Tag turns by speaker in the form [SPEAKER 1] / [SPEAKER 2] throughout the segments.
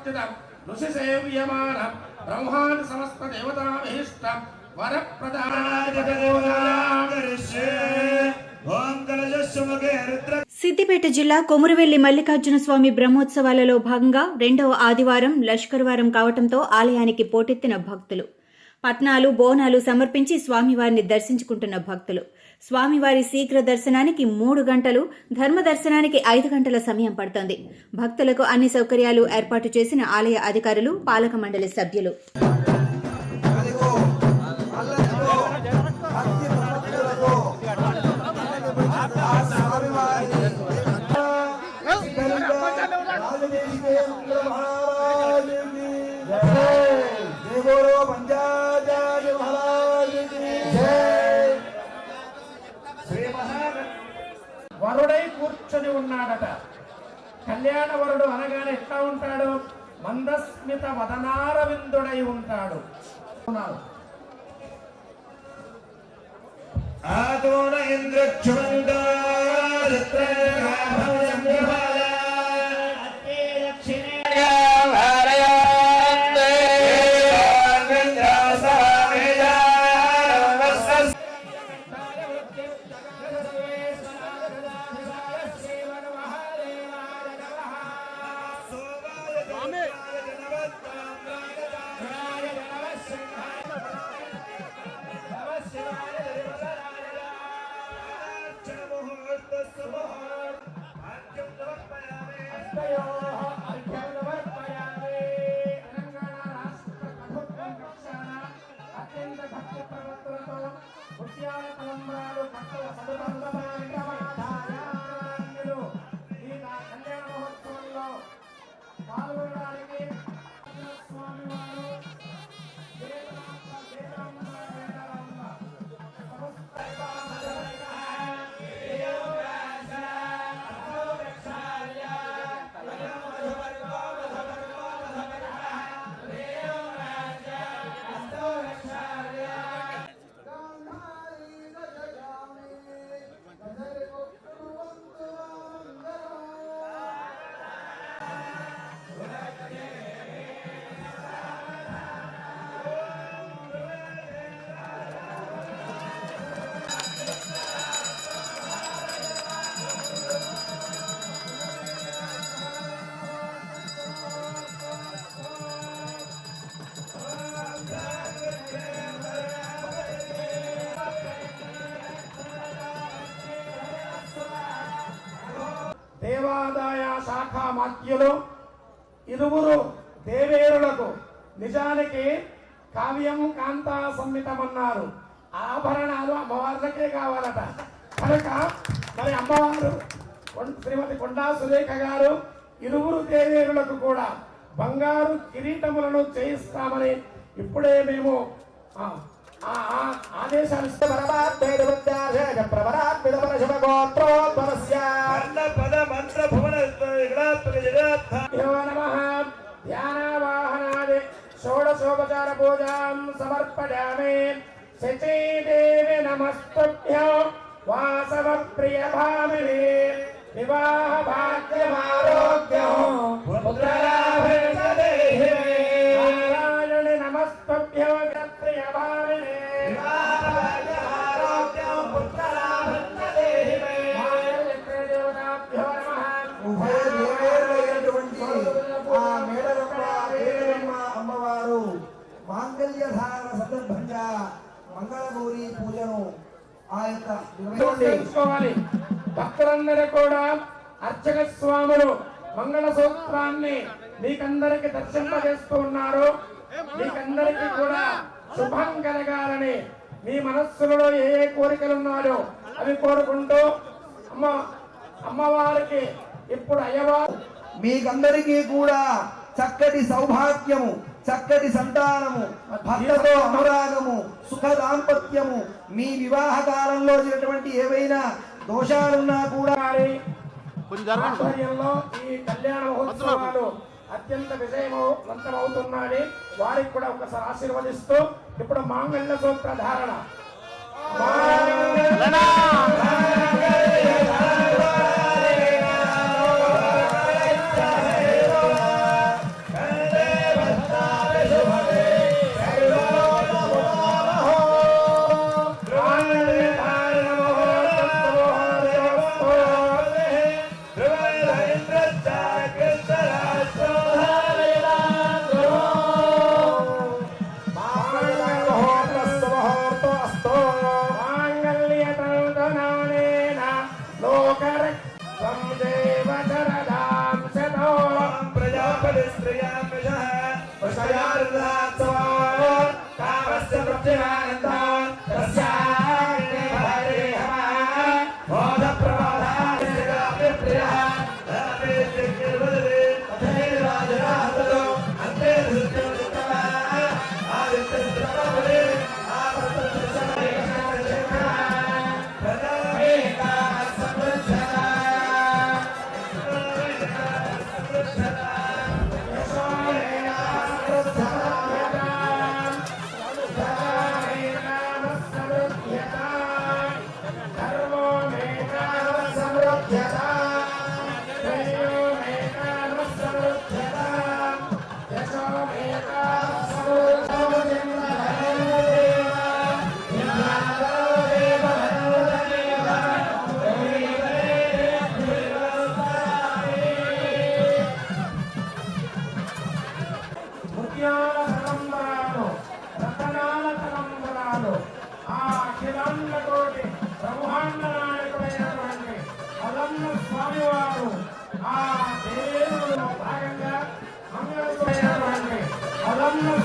[SPEAKER 1] ప్రవర్తితం ఋషి సేవ్యమానం బ్రహ్మాండ సమస్త దేవతాభీష్టం
[SPEAKER 2] సిద్దిపేట జిల్లా కొమురవెల్లి మల్లికార్జున స్వామి బ్రహ్మోత్సవాలలో భాగంగా రెండవ ఆదివారం లష్కర్వారం కావటంతో ఆలయానికి పోటెత్తిన భక్తులు. పట్నాలు బోనాలు సమర్పించి స్వామివారిని దర్శించుకుంటున్న భక్తులు. స్వామివారి శీఘ్ర దర్శనానికి 3 గంటలు, ధర్మ దర్శనానికి 5 గంటల సమయం పడుతోంది. భక్తులకు అన్ని సౌకర్యాలు ఏర్పాటు చేసిన ఆలయ అధికారులు, పాలక మండలి సభ్యులు.
[SPEAKER 1] వరుడై కూర్చొని ఉన్నాడట. కళ్యాణ వరుడు అనగానే ఎట్లా ఉంటాడు? మందస్మిత వదనారవిందుడై ఉంటాడు. ఆదోన ఇంద్రక్షుమంద దేవాదాయ శాఖ మాత్యులు ఇరువురు దేవేరులకు నిజానికి కావ్యం కాంతా సంహితమన్నారు. ఆభరణాలు అమ్మవార్లకే కావాలట. కనుక మరి అమ్మవారు శ్రీమతి కొండా సురేఖ గారు ఇరువురు దేవేరులకు కూడా బంగారు కిరీటములను చేయిస్తామని ఇప్పుడే మేము ఆదేశాలు ఇస్తే ధ్యానవాహనాది షోడశోపచార పూజాం సమర్పయామి. శచీదేవి నమస్తుభ్యం వాసవ ప్రియ భామిని వివాహ భాగ్యమారోగ్యం నారాయణి నమస్తుభ్యం ప్రియ భామిని
[SPEAKER 3] అమ్మవారు మాంగళ్య ధారణ సందర్భంగా మంగళగౌరి పూజను
[SPEAKER 1] నిర్వహించుకోవాలి. భక్తులందరూ కూడా అర్చక స్వాములు మంగళ సూత్రాన్ని మీకందరికి దర్శింపజేస్తూ ఉన్నారు. మీకందరికీ కూడా శుభం కలగాలని మీ మనస్సులలో ఏ ఏ కోరికలు ఉన్నాయో అవి కోరుకుంటూ అమ్మవారికి ఇప్పుడు అయ్యవారు
[SPEAKER 3] మీకందరికీ కూడా చక్కటి సౌభాగ్యము, చక్కటి సంతానము, భర్తతో అనురాగము, సుఖ దాంపత్యము, మీ వివాహ కాలంలో చేసినటువంటి ఏవైనా దోషాలున్నా కూడా
[SPEAKER 1] ఆధ్వర్యంలో ఈ కళ్యాణ మహోత్సవాలు అత్యంత విజయవంతమవుతున్నాయి. వారికి కూడా ఒకసారి ఆశీర్వదిస్తూ ఇప్పుడు మాంగళ్య సూత్ర ధారణ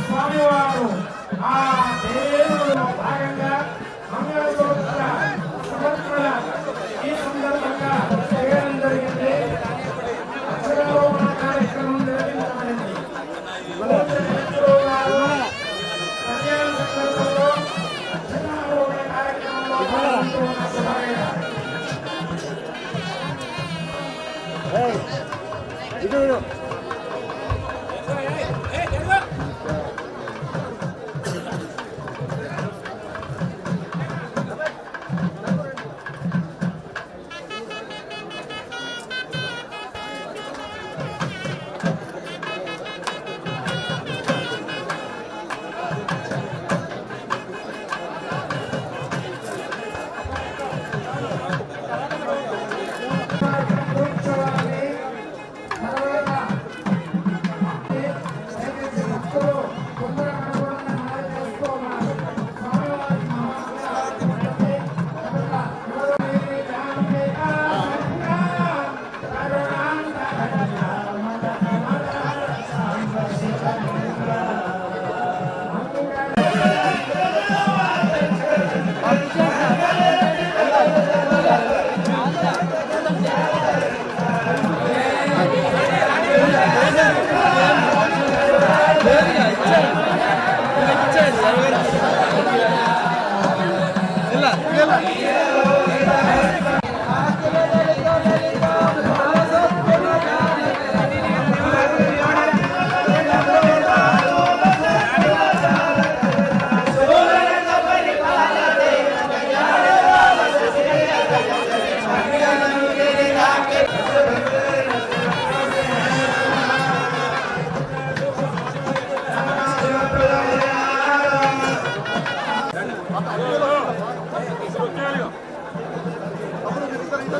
[SPEAKER 1] స్వామివారు ఆ దేవుడిలో భాగంగా మంగళసూత్ర సమర్పణ ఈ సందర్భంగా చేయడం జరిగింది. అక్షరారోహణ కార్యక్రమం నిర్వహించబడింది. కళ్యాణ సందర్భంలో అక్షరారోహణ కార్యక్రమంలో పాల్గొంటున్న శుభాకాంక్షలు.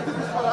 [SPEAKER 4] తీసుకురా